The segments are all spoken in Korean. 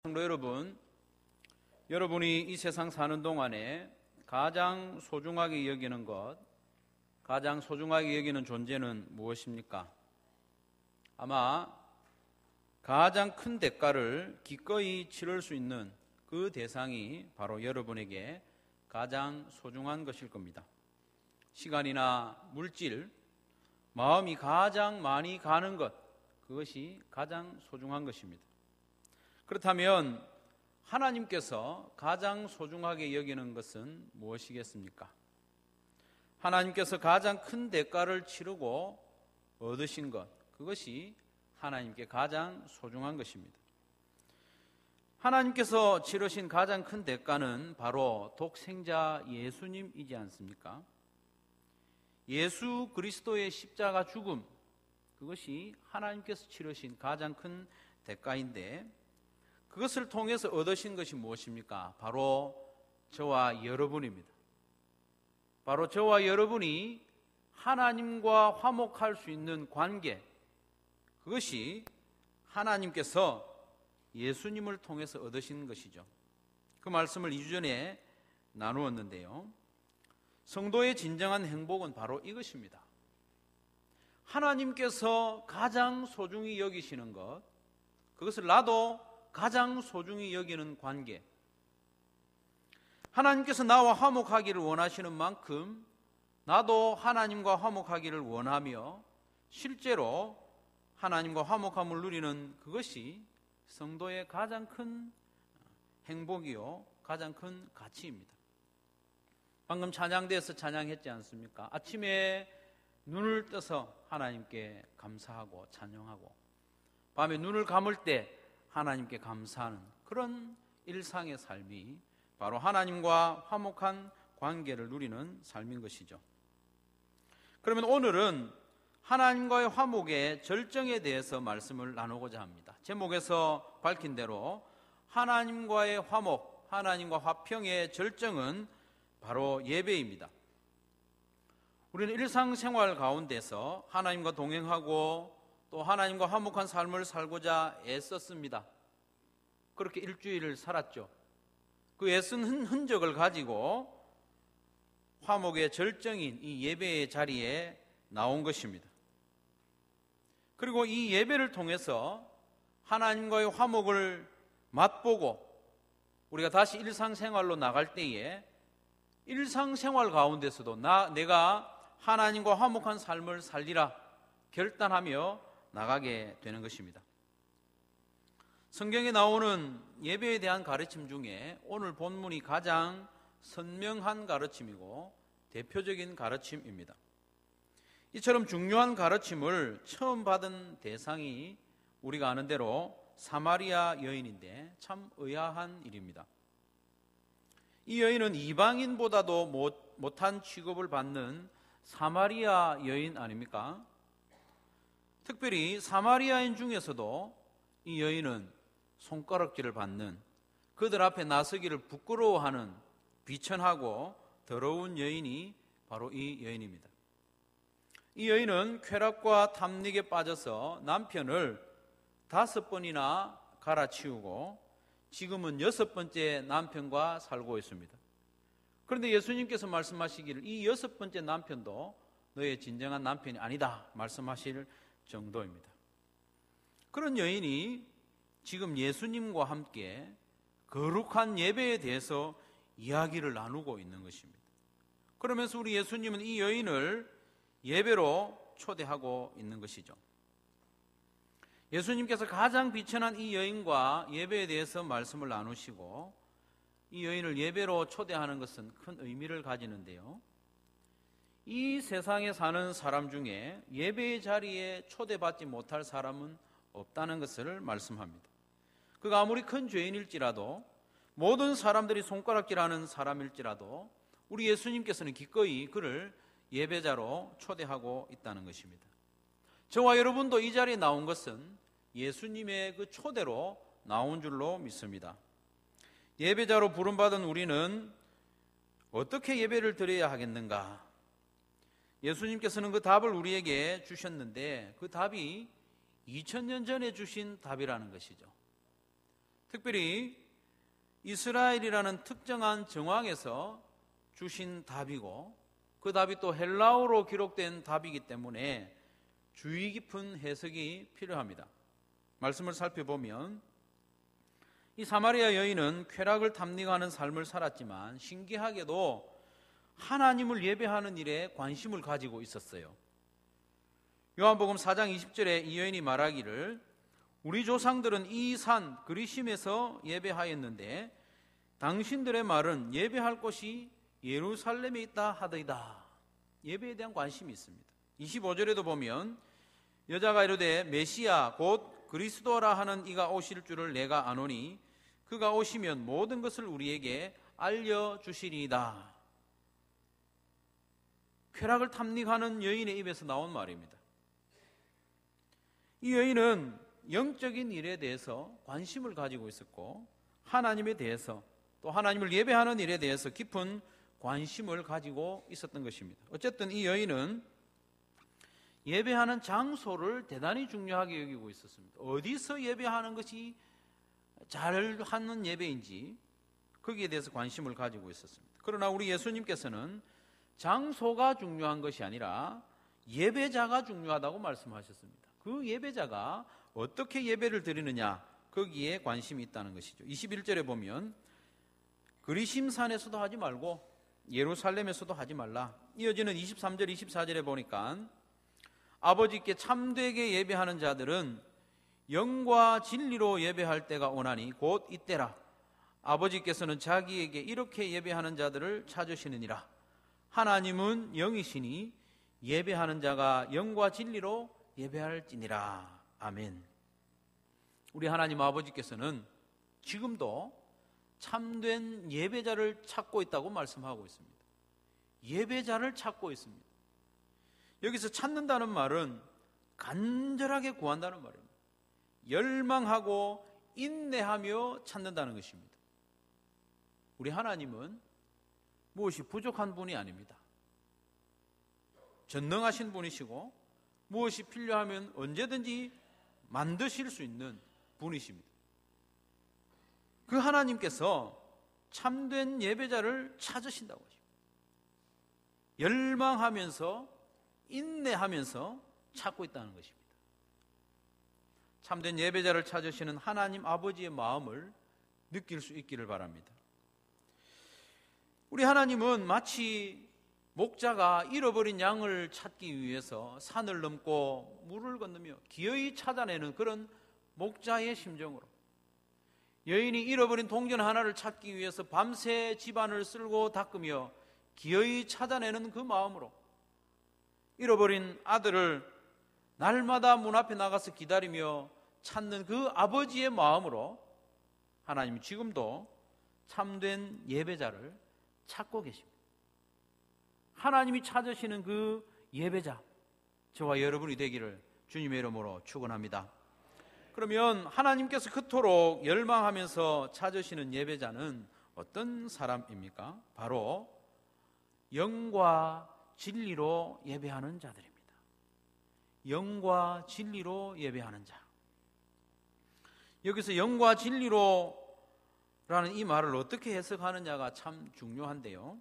성도 여러분, 여러분이 이 세상 사는 동안에 가장 소중하게 여기는 것, 가장 소중하게 여기는 존재는 무엇입니까? 아마 가장 큰 대가를 기꺼이 치를 수 있는 그 대상이 바로 여러분에게 가장 소중한 것일 겁니다. 시간이나 물질, 마음이 가장 많이 가는 것, 그것이 가장 소중한 것입니다. 그렇다면 하나님께서 가장 소중하게 여기는 것은 무엇이겠습니까? 하나님께서 가장 큰 대가를 치르고 얻으신 것, 그것이 하나님께 가장 소중한 것입니다. 하나님께서 치르신 가장 큰 대가는 바로 독생자 예수님이지 않습니까? 예수 그리스도의 십자가 죽음, 그것이 하나님께서 치르신 가장 큰 대가인데, 그것을 통해서 얻으신 것이 무엇입니까? 바로 저와 여러분입니다. 바로 저와 여러분이 하나님과 화목할 수 있는 관계, 그것이 하나님께서 예수님을 통해서 얻으신 것이죠. 그 말씀을 2주 전에 나누었는데요. 성도의 진정한 행복은 바로 이것입니다. 하나님께서 가장 소중히 여기시는 것, 그것을 나도 가장 소중히 여기는 관계, 하나님께서 나와 화목하기를 원하시는 만큼 나도 하나님과 화목하기를 원하며 실제로 하나님과 화목함을 누리는 그것이 성도의 가장 큰 행복이요, 가장 큰 가치입니다. 방금 찬양대에서 찬양했지 않습니까? 아침에 눈을 떠서 하나님께 감사하고 찬양하고, 밤에 눈을 감을 때 하나님께 감사하는 그런 일상의 삶이 바로 하나님과 화목한 관계를 누리는 삶인 것이죠. 그러면 오늘은 하나님과의 화목의 절정에 대해서 말씀을 나누고자 합니다. 제목에서 밝힌 대로 하나님과의 화목, 하나님과 화평의 절정은 바로 예배입니다. 우리는 일상생활 가운데서 하나님과 동행하고 또 하나님과 화목한 삶을 살고자 애썼습니다. 그렇게 일주일을 살았죠. 그 애쓴 흔적을 가지고 화목의 절정인 이 예배의 자리에 나온 것입니다. 그리고 이 예배를 통해서 하나님과의 화목을 맛보고 우리가 다시 일상생활로 나갈 때에 일상생활 가운데서도 내가 하나님과 화목한 삶을 살리라 결단하며 나가게 되는 것입니다. 성경에 나오는 예배에 대한 가르침 중에 오늘 본문이 가장 선명한 가르침이고 대표적인 가르침입니다. 이처럼 중요한 가르침을 처음 받은 대상이 우리가 아는 대로 사마리아 여인인데 참 의아한 일입니다. 이 여인은 이방인보다도 못한 취급을 받는 사마리아 여인 아닙니까? 특별히 사마리아인 중에서도 이 여인은 손가락질을 받는, 그들 앞에 나서기를 부끄러워하는 비천하고 더러운 여인이 바로 이 여인입니다. 이 여인은 쾌락과 탐닉에 빠져서 남편을 5번이나 갈아치우고 지금은 6번째 남편과 살고 있습니다. 그런데 예수님께서 말씀하시기를 이 6번째 남편도 너의 진정한 남편이 아니다 말씀하실 정도입니다. 그런 여인이 지금 예수님과 함께 거룩한 예배에 대해서 이야기를 나누고 있는 것입니다. 그러면서 우리 예수님은 이 여인을 예배로 초대하고 있는 것이죠. 예수님께서 가장 비천한 이 여인과 예배에 대해서 말씀을 나누시고 이 여인을 예배로 초대하는 것은 큰 의미를 가지는데요. 이 세상에 사는 사람 중에 예배의 자리에 초대받지 못할 사람은 없다는 것을 말씀합니다. 그가 아무리 큰 죄인일지라도, 모든 사람들이 손가락질하는 사람일지라도 우리 예수님께서는 기꺼이 그를 예배자로 초대하고 있다는 것입니다. 저와 여러분도 이 자리에 나온 것은 예수님의 그 초대로 나온 줄로 믿습니다. 예배자로 부름받은 우리는 어떻게 예배를 드려야 하겠는가? 예수님께서는 그 답을 우리에게 주셨는데 그 답이 2000년 전에 주신 답이라는 것이죠. 특별히 이스라엘이라는 특정한 정황에서 주신 답이고 그 답이 또 헬라어로 기록된 답이기 때문에 주의 깊은 해석이 필요합니다. 말씀을 살펴보면 이 사마리아 여인은 쾌락을 탐닉하는 삶을 살았지만 신기하게도 하나님을 예배하는 일에 관심을 가지고 있었어요. 요한복음 4장 20절에 이 여인이 말하기를 우리 조상들은 이 산 그리심에서 예배하였는데 당신들의 말은 예배할 곳이 예루살렘에 있다 하더이다. 예배에 대한 관심이 있습니다. 25절에도 보면 여자가 이르되 메시아 곧 그리스도라 하는 이가 오실 줄을 내가 아노니 그가 오시면 모든 것을 우리에게 알려주시리이다. 쾌락을 탐닉하는 여인의 입에서 나온 말입니다. 이 여인은 영적인 일에 대해서 관심을 가지고 있었고 하나님에 대해서 또 하나님을 예배하는 일에 대해서 깊은 관심을 가지고 있었던 것입니다. 어쨌든 이 여인은 예배하는 장소를 대단히 중요하게 여기고 있었습니다. 어디서 예배하는 것이 잘하는 예배인지 거기에 대해서 관심을 가지고 있었습니다. 그러나 우리 예수님께서는 장소가 중요한 것이 아니라 예배자가 중요하다고 말씀하셨습니다. 그 예배자가 어떻게 예배를 드리느냐 거기에 관심이 있다는 것이죠. 21절에 보면 그리심산에서도 하지 말고 예루살렘에서도 하지 말라. 이어지는 23절 24절에 보니까 아버지께 참되게 예배하는 자들은 영과 진리로 예배할 때가 오나니 곧 이때라. 아버지께서는 자기에게 이렇게 예배하는 자들을 찾으시느니라. 하나님은 영이시니 예배하는 자가 영과 진리로 예배할지니라. 아멘. 우리 하나님 아버지께서는 지금도 참된 예배자를 찾고 있다고 말씀하고 있습니다. 예배자를 찾고 있습니다. 여기서 찾는다는 말은 간절하게 구한다는 말입니다. 열망하고 인내하며 찾는다는 것입니다. 우리 하나님은 무엇이 부족한 분이 아닙니다. 전능하신 분이시고 무엇이 필요하면 언제든지 만드실 수 있는 분이십니다. 그 하나님께서 참된 예배자를 찾으신다고 하십니다. 열망하면서 인내하면서 찾고 있다는 것입니다. 참된 예배자를 찾으시는 하나님 아버지의 마음을 느낄 수 있기를 바랍니다. 우리 하나님은 마치 목자가 잃어버린 양을 찾기 위해서 산을 넘고 물을 건너며 기어이 찾아내는 그런 목자의 심정으로 여인이 잃어버린 동전 하나를 찾기 위해서 밤새 집안을 쓸고 닦으며 기어이 찾아내는 그 마음으로 잃어버린 아들을 날마다 문 앞에 나가서 기다리며 찾는 그 아버지의 마음으로 하나님이 지금도 참된 예배자를 찾고 계십니다. 하나님이 찾으시는 그 예배자 저와 여러분이 되기를 주님의 이름으로 축원합니다. 그러면 하나님께서 그토록 열망하면서 찾으시는 예배자는 어떤 사람입니까? 바로 영과 진리로 예배하는 자들입니다. 영과 진리로 예배하는 자. 여기서 영과 진리로라는 이 말을 어떻게 해석하느냐가 참 중요한데요.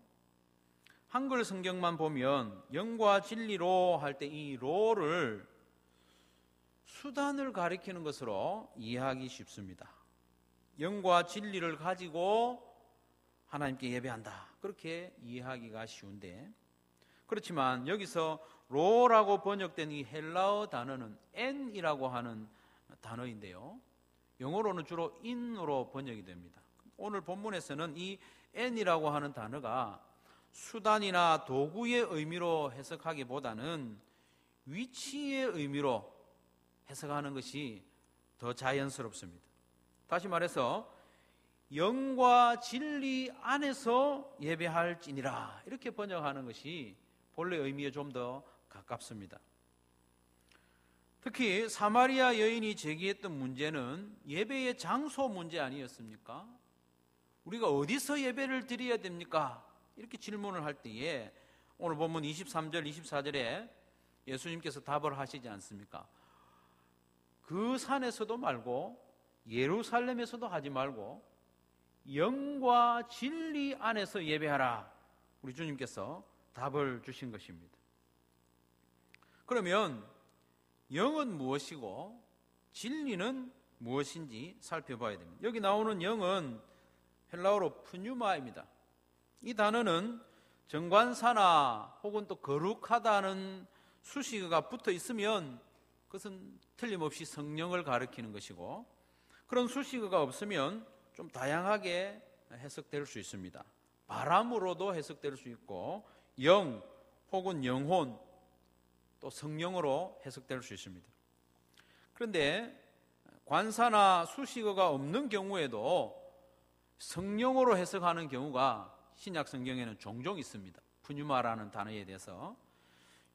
한글 성경만 보면 영과 진리로 할 때 이 로를 수단을 가리키는 것으로 이해하기 쉽습니다. 영과 진리를 가지고 하나님께 예배한다. 그렇게 이해하기가 쉬운데 그렇지만 여기서 로라고 번역된 이 헬라어 단어는 n이라고 하는 단어인데요. 영어로는 주로 in으로 번역이 됩니다. 오늘 본문에서는 이 n이라고 하는 단어가 수단이나 도구의 의미로 해석하기보다는 위치의 의미로 해석하는 것이 더 자연스럽습니다. 다시 말해서 영과 진리 안에서 예배할지니라 이렇게 번역하는 것이 본래 의미에 좀 더 가깝습니다. 특히 사마리아 여인이 제기했던 문제는 예배의 장소 문제 아니었습니까? 우리가 어디서 예배를 드려야 됩니까? 이렇게 질문을 할 때에 오늘 본문 23절 24절에 예수님께서 답을 하시지 않습니까? 그 산에서도 말고 예루살렘에서도 하지 말고 영과 진리 안에서 예배하라. 우리 주님께서 답을 주신 것입니다. 그러면 영은 무엇이고 진리는 무엇인지 살펴봐야 됩니다. 여기 나오는 영은 헬라어로 푸뉴마입니다. 이 단어는 정관사나 혹은 또 거룩하다는 수식어가 붙어 있으면 그것은 틀림없이 성령을 가리키는 것이고, 그런 수식어가 없으면 좀 다양하게 해석될 수 있습니다. 바람으로도 해석될 수 있고, 영 혹은 영혼, 또 성령으로 해석될 수 있습니다. 그런데 관사나 수식어가 없는 경우에도 성령으로 해석하는 경우가 신약 성경에는 종종 있습니다. 푸뉴마라는 단어에 대해서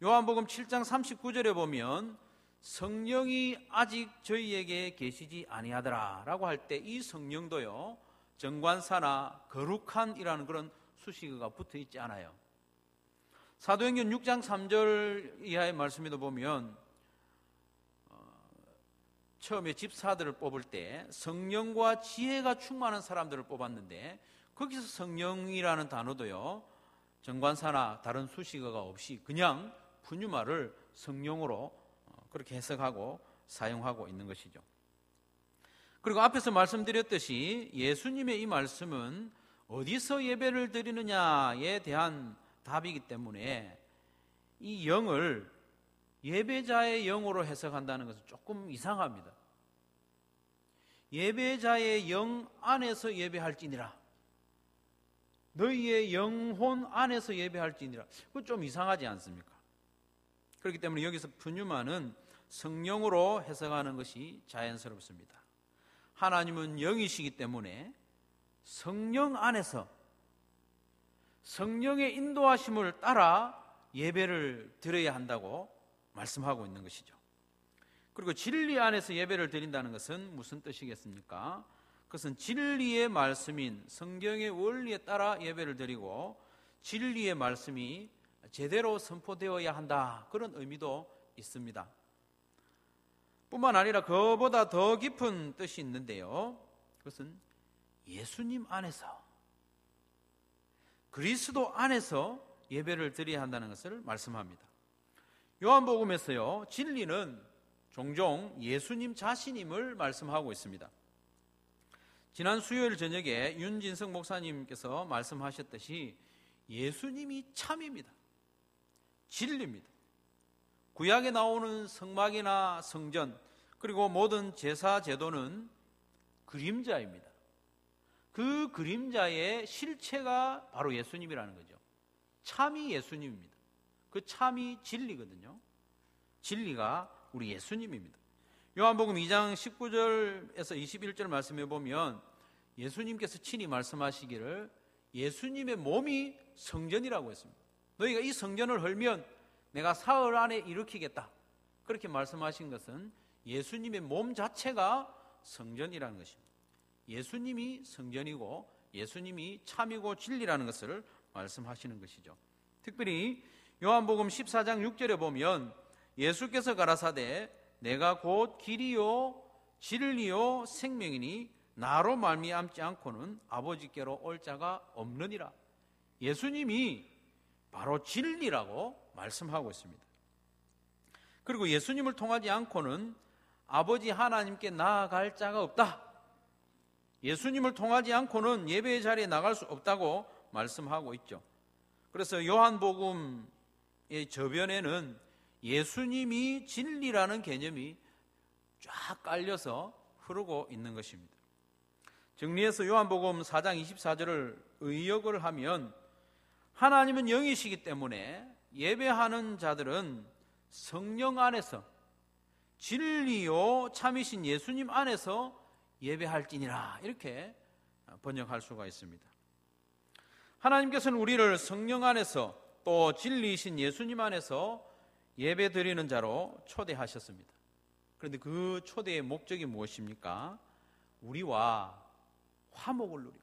요한복음 7장 39절에 보면 성령이 아직 저희에게 계시지 아니하더라 라고 할 때 이 성령도요, 정관사나 거룩한이라는 그런 수식어가 붙어 있지 않아요. 사도행전 6장 3절 이하의 말씀에도 보면 처음에 집사들을 뽑을 때 성령과 지혜가 충만한 사람들을 뽑았는데, 거기서 성령이라는 단어도요, 정관사나 다른 수식어가 없이 그냥 푸뉴마를 성령으로 그렇게 해석하고 사용하고 있는 것이죠. 그리고 앞에서 말씀드렸듯이 예수님의 이 말씀은 어디서 예배를 드리느냐에 대한 답이기 때문에 이 영을 예배자의 영으로 해석한다는 것은 조금 이상합니다. 예배자의 영 안에서 예배할지니라, 너희의 영혼 안에서 예배할지니라, 그건 좀 이상하지 않습니까? 그렇기 때문에 여기서 푸뉴마는 성령으로 해석하는 것이 자연스럽습니다. 하나님은 영이시기 때문에 성령 안에서 성령의 인도하심을 따라 예배를 드려야 한다고 말씀하고 있는 것이죠. 그리고 진리 안에서 예배를 드린다는 것은 무슨 뜻이겠습니까? 그것은 진리의 말씀인 성경의 원리에 따라 예배를 드리고 진리의 말씀이 제대로 선포되어야 한다, 그런 의미도 있습니다. 뿐만 아니라 그보다 더 깊은 뜻이 있는데요, 그것은 예수님 안에서, 그리스도 안에서 예배를 드려야 한다는 것을 말씀합니다. 요한복음에서요, 진리는 종종 예수님 자신임을 말씀하고 있습니다. 지난 수요일 저녁에 윤진석 목사님께서 말씀하셨듯이 예수님이 참입니다. 진리입니다. 구약에 나오는 성막이나 성전, 그리고 모든 제사 제도는 그림자입니다. 그 그림자의 실체가 바로 예수님이라는 거죠. 참이 예수님입니다. 그 참이 진리거든요. 진리가 우리 예수님입니다. 요한복음 2장 19절에서 21절 말씀해 보면 예수님께서 친히 말씀하시기를 예수님의 몸이 성전이라고 했습니다. 너희가 이 성전을 헐면 내가 사흘 안에 일으키겠다, 그렇게 말씀하신 것은 예수님의 몸 자체가 성전이라는 것입니다. 예수님이 성전이고 예수님이 참이고 진리라는 것을 말씀하시는 것이죠. 특별히 요한복음 14장 6절에 보면 예수께서 가라사대 내가 곧 길이요 진리요 생명이니 나로 말미암지 않고는 아버지께로 올 자가 없느니라. 예수님이 바로 진리라고 말씀하고 있습니다. 그리고 예수님을 통하지 않고는 아버지 하나님께 나아갈 자가 없다. 예수님을 통하지 않고는 예배의 자리에 나갈 수 없다고 말씀하고 있죠. 그래서 요한복음의 저변에는 예수님이 진리라는 개념이 쫙 깔려서 흐르고 있는 것입니다. 정리해서 요한복음 4장 24절을 의역을 하면 하나님은 영이시기 때문에 예배하는 자들은 성령 안에서 진리요 참이신 예수님 안에서 예배할지니라, 이렇게 번역할 수가 있습니다. 하나님께서는 우리를 성령 안에서 또 진리이신 예수님 안에서 예배드리는 자로 초대하셨습니다. 그런데 그 초대의 목적이 무엇입니까? 우리와 화목을 누리고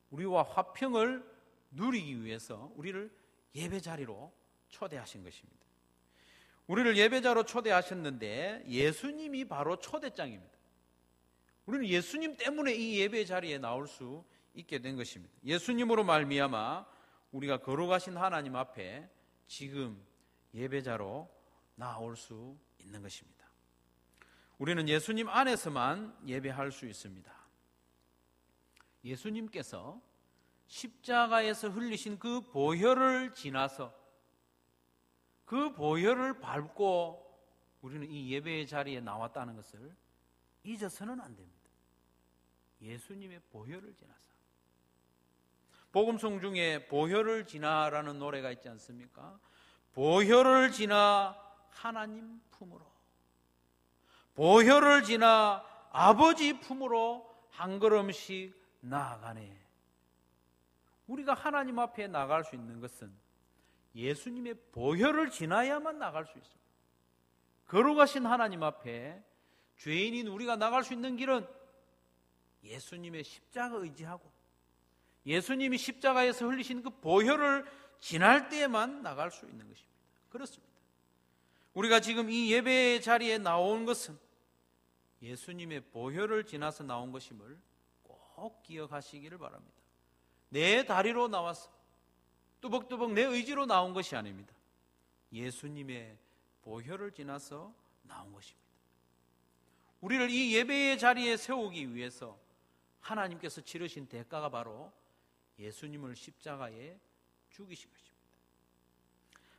우리와 화평을 누리기 위해서 우리를 예배자리로 초대하신 것입니다. 우리를 예배자로 초대하셨는데 예수님이 바로 초대장입니다. 우리는 예수님 때문에 이 예배 자리에 나올 수 있게 된 것입니다. 예수님으로 말미암아 우리가 거룩하신 하나님 앞에 지금 예배자로 나올 수 있는 것입니다. 우리는 예수님 안에서만 예배할 수 있습니다. 예수님께서 십자가에서 흘리신 그 보혈을 지나서 그 보혈을 밟고 우리는 이 예배의 자리에 나왔다는 것을 잊어서는 안 됩니다. 예수님의 보혈을 지나서. 복음송 중에 보혈을 지나라는 노래가 있지 않습니까? 보혈을 지나 하나님 품으로, 보혈을 지나 아버지 품으로 한 걸음씩 나아가네. 우리가 하나님 앞에 나갈 수 있는 것은 예수님의 보혈을 지나야만 나갈 수 있습니다. 거룩하신 하나님 앞에 죄인인 우리가 나갈 수 있는 길은 예수님의 십자가 의지하고 예수님이 십자가에서 흘리신 그 보혈을 지날 때에만 나갈 수 있는 것입니다. 그렇습니다. 우리가 지금 이 예배의 자리에 나온 것은 예수님의 보혈을 지나서 나온 것임을 꼭 기억하시기를 바랍니다. 내 다리로 나와서 뚜벅뚜벅 내 의지로 나온 것이 아닙니다. 예수님의 보혈을 지나서 나온 것입니다. 우리를 이 예배의 자리에 세우기 위해서 하나님께서 치르신 대가가 바로 예수님을 십자가에 죽이신 것입니다.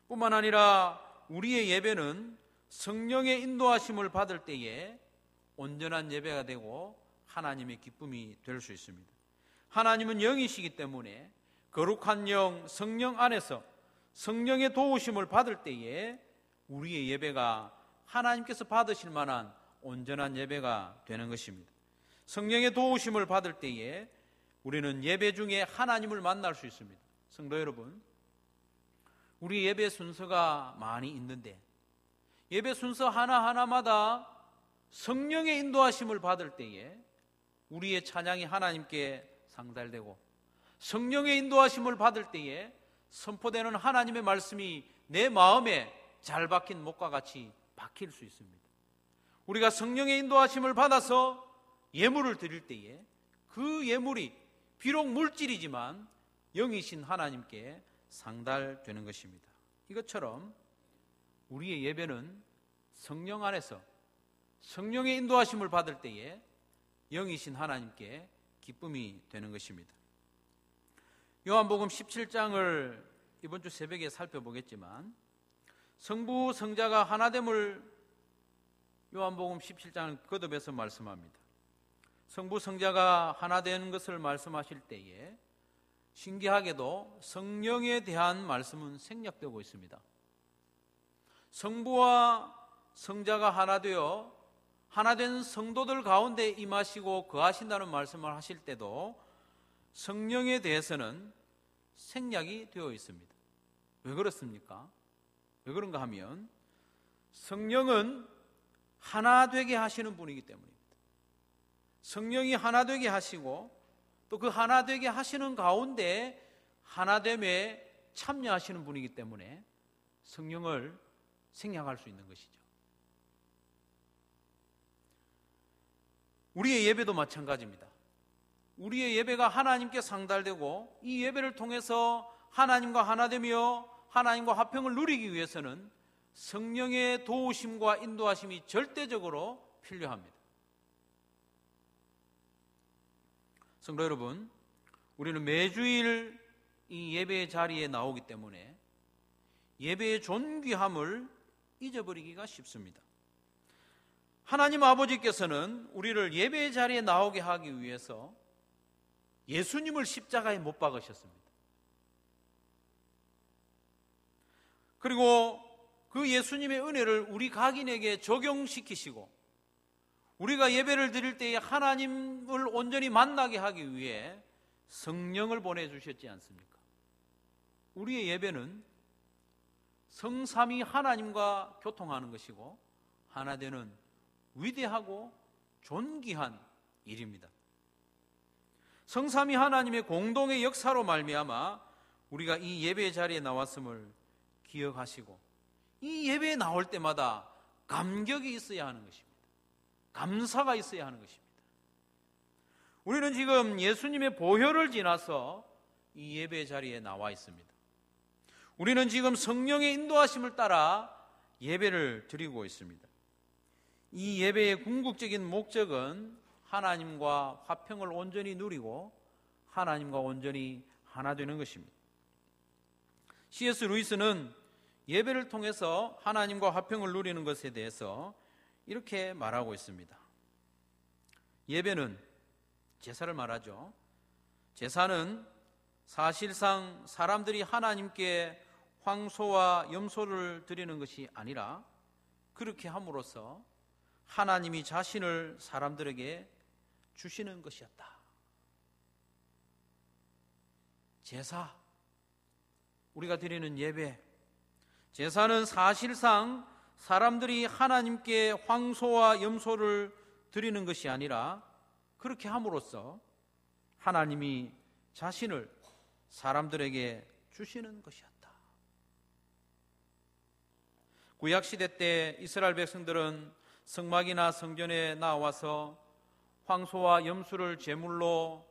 뿐만 아니라 우리의 예배는 성령의 인도하심을 받을 때에 온전한 예배가 되고 하나님의 기쁨이 될 수 있습니다. 하나님은 영이시기 때문에 거룩한 영, 성령 안에서 성령의 도우심을 받을 때에 우리의 예배가 하나님께서 받으실 만한 온전한 예배가 되는 것입니다. 성령의 도우심을 받을 때에 우리는 예배 중에 하나님을 만날 수 있습니다. 성도 여러분, 우리 예배 순서가 많이 있는데 예배 순서 하나하나마다 성령의 인도하심을 받을 때에 우리의 찬양이 하나님께 상달되고 성령의 인도하심을 받을 때에 선포되는 하나님의 말씀이 내 마음에 잘 박힌 목과 같이 박힐 수 있습니다. 우리가 성령의 인도하심을 받아서 예물을 드릴 때에 그 예물이 비록 물질이지만 영이신 하나님께 상달되는 것입니다. 이것처럼 우리의 예배는 성령 안에서 성령의 인도하심을 받을 때에 영이신 하나님께 기쁨이 되는 것입니다. 요한복음 17장을 이번 주 새벽에 살펴보겠지만 성부 성자가 하나됨을 요한복음 17장을 거듭해서 말씀합니다. 성부 성자가 하나 되는 것을 말씀하실 때에 신기하게도 성령에 대한 말씀은 생략되고 있습니다. 성부와 성자가 하나 되어 하나된 성도들 가운데 임하시고 거하신다는 말씀을 하실 때도 성령에 대해서는 생략이 되어 있습니다. 왜 그렇습니까? 왜 그런가 하면 성령은 하나 되게 하시는 분이기 때문입니다. 성령이 하나 되게 하시고 또 그 하나 되게 하시는 가운데 하나됨에 참여하시는 분이기 때문에 성령을 생략할 수 있는 것이죠. 우리의 예배도 마찬가지입니다. 우리의 예배가 하나님께 상달되고 이 예배를 통해서 하나님과 하나되며 하나님과 화평을 누리기 위해서는 성령의 도우심과 인도하심이 절대적으로 필요합니다. 성도 여러분, 우리는 매주일 이 예배의 자리에 나오기 때문에 예배의 존귀함을 잊어버리기가 쉽습니다. 하나님 아버지께서는 우리를 예배의 자리에 나오게 하기 위해서 예수님을 십자가에 못 박으셨습니다. 그리고 그 예수님의 은혜를 우리 각인에게 적용시키시고 우리가 예배를 드릴 때에 하나님을 온전히 만나게 하기 위해 성령을 보내주셨지 않습니까? 우리의 예배는 성삼위 하나님과 교통하는 것이고 하나 되는 위대하고 존귀한 일입니다. 성삼위 하나님의 공동의 역사로 말미암아 우리가 이 예배의 자리에 나왔음을 기억하시고 이 예배에 나올 때마다 감격이 있어야 하는 것입니다. 감사가 있어야 하는 것입니다. 우리는 지금 예수님의 보혈을 지나서 이 예배 자리에 나와 있습니다. 우리는 지금 성령의 인도하심을 따라 예배를 드리고 있습니다. 이 예배의 궁극적인 목적은 하나님과 화평을 온전히 누리고 하나님과 온전히 하나 되는 것입니다. C.S. 루이스는 예배를 통해서 하나님과 화평을 누리는 것에 대해서 이렇게 말하고 있습니다. 예배는 제사를 말하죠. 제사는 사실상 사람들이 하나님께 황소와 염소를 드리는 것이 아니라 그렇게 함으로써 하나님이 자신을 사람들에게 주시는 것이었다. 제사, 우리가 드리는 예배, 제사는 사실상 사람들이 하나님께 황소와 염소를 드리는 것이 아니라 그렇게 함으로써 하나님이 자신을 사람들에게 주시는 것이었다. 구약시대 때 이스라엘 백성들은 성막이나 성전에 나와서 황소와 염소를 제물로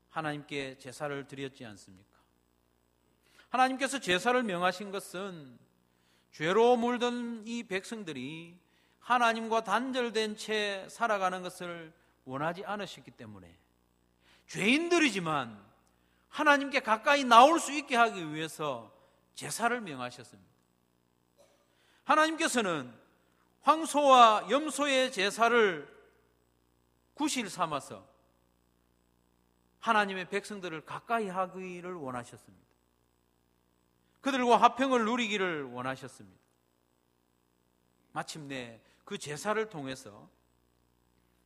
하나님께 제사를 드렸지 않습니까? 하나님께서 제사를 명하신 것은 죄로 물든 이 백성들이 하나님과 단절된 채 살아가는 것을 원하지 않으셨기 때문에 죄인들이지만 하나님께 가까이 나올 수 있게 하기 위해서 제사를 명하셨습니다. 하나님께서는 황소와 염소의 제사를 구실 삼아서 하나님의 백성들을 가까이 하기를 원하셨습니다. 그들과 화평을 누리기를 원하셨습니다. 마침내 그 제사를 통해서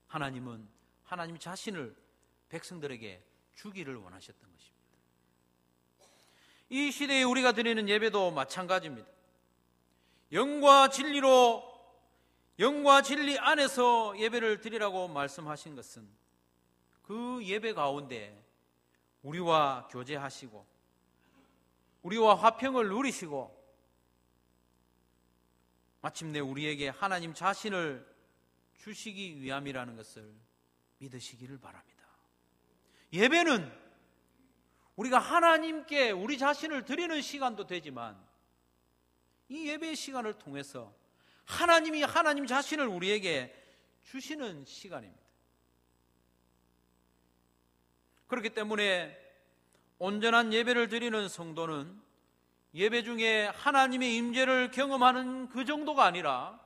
하나님은 하나님 자신을 백성들에게 주기를 원하셨던 것입니다. 이 시대에 우리가 드리는 예배도 마찬가지입니다. 영과 진리 안에서 예배를 드리라고 말씀하신 것은 그 예배 가운데 우리와 교제하시고 우리와 화평을 누리시고 마침내 우리에게 하나님 자신을 주시기 위함이라는 것을 믿으시기를 바랍니다. 예배는 우리가 하나님께 우리 자신을 드리는 시간도 되지만 이 예배의 시간을 통해서 하나님이 하나님 자신을 우리에게 주시는 시간입니다. 그렇기 때문에 온전한 예배를 드리는 성도는 예배 중에 하나님의 임재를 경험하는 그 정도가 아니라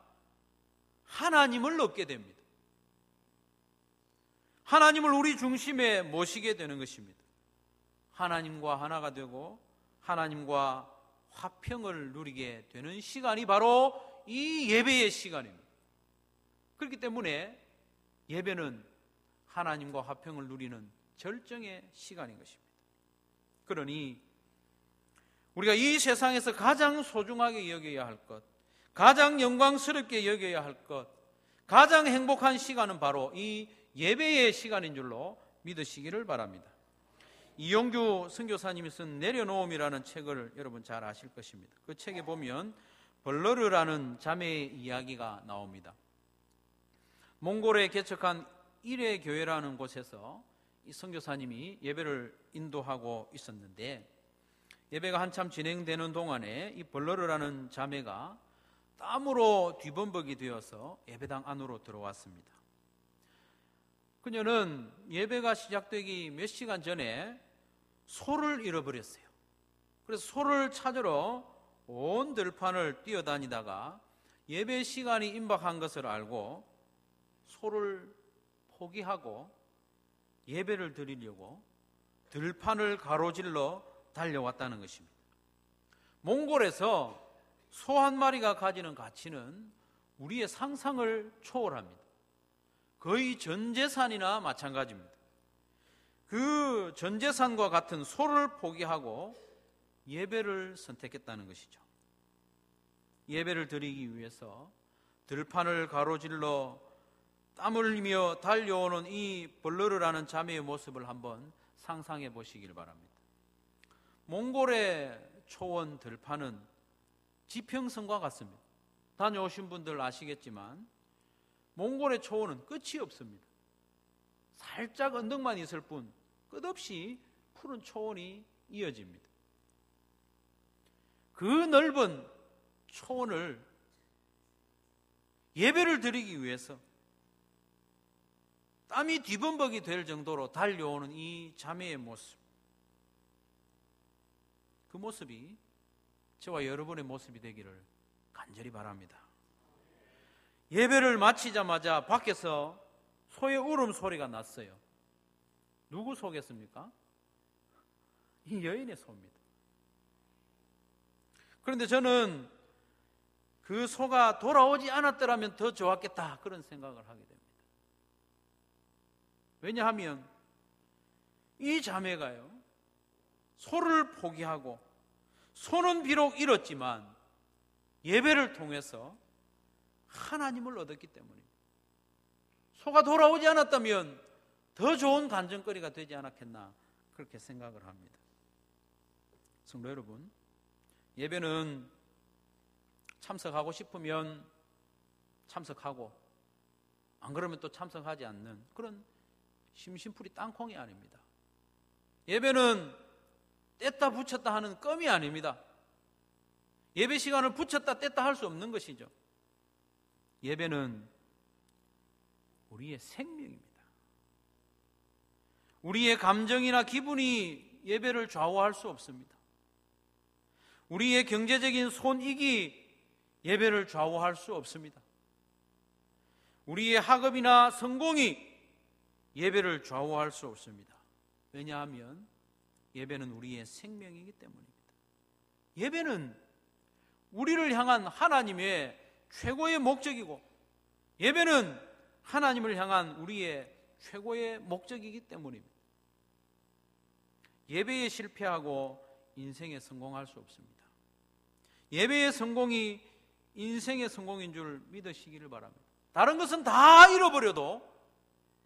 하나님을 얻게 됩니다. 하나님을 우리 중심에 모시게 되는 것입니다. 하나님과 하나가 되고 하나님과 화평을 누리게 되는 시간이 바로 이 예배의 시간입니다. 그렇기 때문에 예배는 하나님과 화평을 누리는 절정의 시간인 것입니다. 그러니 우리가 이 세상에서 가장 소중하게 여겨야 할 것, 가장 영광스럽게 여겨야 할 것, 가장 행복한 시간은 바로 이 예배의 시간인 줄로 믿으시기를 바랍니다. 이용규 선교사님이 쓴 내려놓음이라는 책을 여러분 잘 아실 것입니다. 그 책에 보면 벌러르라는 자매의 이야기가 나옵니다. 몽골에 개척한 일회 교회라는 곳에서 이 선교사님이 예배를 인도하고 있었는데 예배가 한참 진행되는 동안에 이 벌러르라는 자매가 땀으로 뒤범벅이 되어서 예배당 안으로 들어왔습니다. 그녀는 예배가 시작되기 몇 시간 전에 소를 잃어버렸어요. 그래서 소를 찾으러 온 들판을 뛰어다니다가 예배 시간이 임박한 것을 알고 소를 포기하고 예배를 드리려고 들판을 가로질러 달려왔다는 것입니다. 몽골에서 소 한 마리가 가지는 가치는 우리의 상상을 초월합니다. 거의 전 재산이나 마찬가지입니다. 그 전 재산과 같은 소를 포기하고 예배를 선택했다는 것이죠. 예배를 드리기 위해서 들판을 가로질러 땀을 흘리며 달려오는 이 벌러르라는 자매의 모습을 한번 상상해 보시길 바랍니다. 몽골의 초원 들판은 지평선과 같습니다. 다녀오신 분들 아시겠지만 몽골의 초원은 끝이 없습니다. 살짝 언덕만 있을 뿐 끝없이 푸른 초원이 이어집니다. 그 넓은 초원을 예배를 드리기 위해서 땀이 뒤범벅이 될 정도로 달려오는 이 자매의 모습, 그 모습이 저와 여러분의 모습이 되기를 간절히 바랍니다. 예배를 마치자마자 밖에서 소의 울음소리가 났어요. 누구 소겠습니까? 이 여인의 소입니다. 그런데 저는 그 소가 돌아오지 않았더라면 더 좋았겠다, 그런 생각을 하게 됩니다. 왜냐하면 이 자매가요, 소를 포기하고 소는 비록 잃었지만 예배를 통해서 하나님을 얻었기 때문입니다. 소가 돌아오지 않았다면 더 좋은 간증거리가 되지 않았겠나, 그렇게 생각을 합니다. 성도 여러분, 예배는 참석하고 싶으면 참석하고 안 그러면 또 참석하지 않는 그런 심심풀이 땅콩이 아닙니다. 예배는 뗐다 붙였다 하는 껌이 아닙니다. 예배 시간을 붙였다 뗐다 할 수 없는 것이죠. 예배는 우리의 생명입니다. 우리의 감정이나 기분이 예배를 좌우할 수 없습니다. 우리의 경제적인 손익이 예배를 좌우할 수 없습니다. 우리의 학업이나 성공이 예배를 좌우할 수 없습니다. 왜냐하면 예배는 우리의 생명이기 때문입니다. 예배는 우리를 향한 하나님의 최고의 목적이고, 예배는 하나님을 향한 우리의 최고의 목적이기 때문입니다. 예배에 실패하고 인생에 성공할 수 없습니다. 예배의 성공이 인생의 성공인 줄 믿으시기를 바랍니다. 다른 것은 다 잃어버려도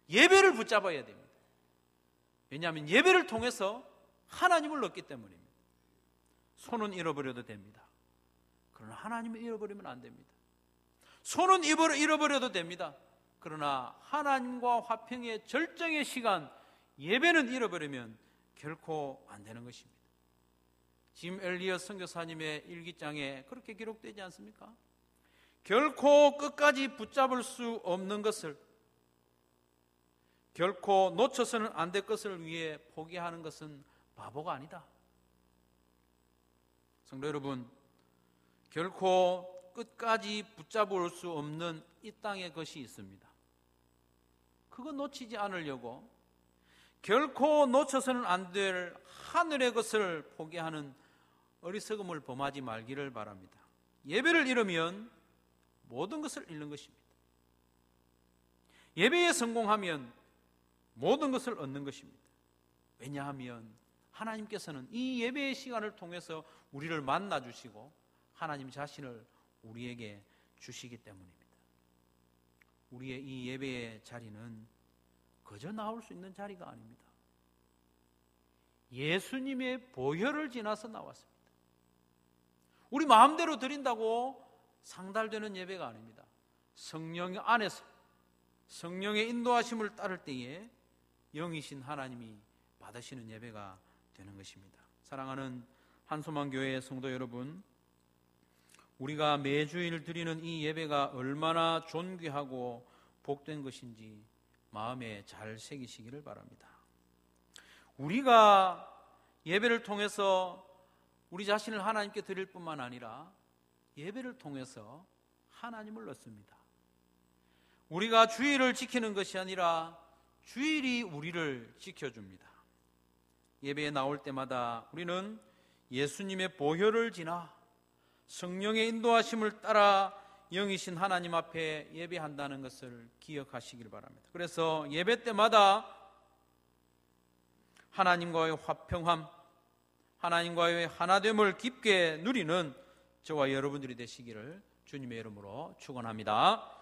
예배를 붙잡아야 됩니다. 왜냐하면 예배를 통해서 하나님을 얻기 때문입니다. 손은 잃어버려도 됩니다. 그러나 하나님을 잃어버리면 안 됩니다. 손은 잃어버려도 됩니다. 그러나 하나님과 화평의 절정의 시간, 예배는 잃어버리면 결코 안 되는 것입니다. 짐 엘리엇 선교사님의 일기장에 그렇게 기록되지 않습니까? 결코 끝까지 붙잡을 수 없는 것을, 결코 놓쳐서는 안 될 것을 위해 포기하는 것은 바보가 아니다. 성도 여러분, 결코 끝까지 붙잡을 수 없는 이 땅의 것이 있습니다. 그거 놓치지 않으려고 결코 놓쳐서는 안 될 하늘의 것을 포기하는 어리석음을 범하지 말기를 바랍니다. 예배를 잃으면 모든 것을 잃는 것입니다. 예배에 성공하면 모든 것을 얻는 것입니다. 왜냐하면 하나님께서는 이 예배의 시간을 통해서 우리를 만나 주시고 하나님 자신을 우리에게 주시기 때문입니다. 우리의 이 예배의 자리는 그저 나올 수 있는 자리가 아닙니다. 예수님의 보혈을 지나서 나왔습니다. 우리 마음대로 드린다고 상달되는 예배가 아닙니다. 성령 안에서 성령의 인도하심을 따를 때에 영이신 하나님이 받으시는 예배가 되는 것입니다. 사랑하는 한소망교회 성도 여러분, 우리가 매주일 드리는 이 예배가 얼마나 존귀하고 복된 것인지 마음에 잘 새기시기를 바랍니다. 우리가 예배를 통해서 우리 자신을 하나님께 드릴 뿐만 아니라 예배를 통해서 하나님을 얻습니다. 우리가 주일을 지키는 것이 아니라 주일이 우리를 지켜줍니다. 예배에 나올 때마다 우리는 예수님의 보혈을 지나 성령의 인도하심을 따라 영이신 하나님 앞에 예배한다는 것을 기억하시길 바랍니다. 그래서 예배 때마다 하나님과의 화평함, 하나님과의 하나됨을 깊게 누리는 저와 여러분들이 되시기를 주님의 이름으로 축원합니다.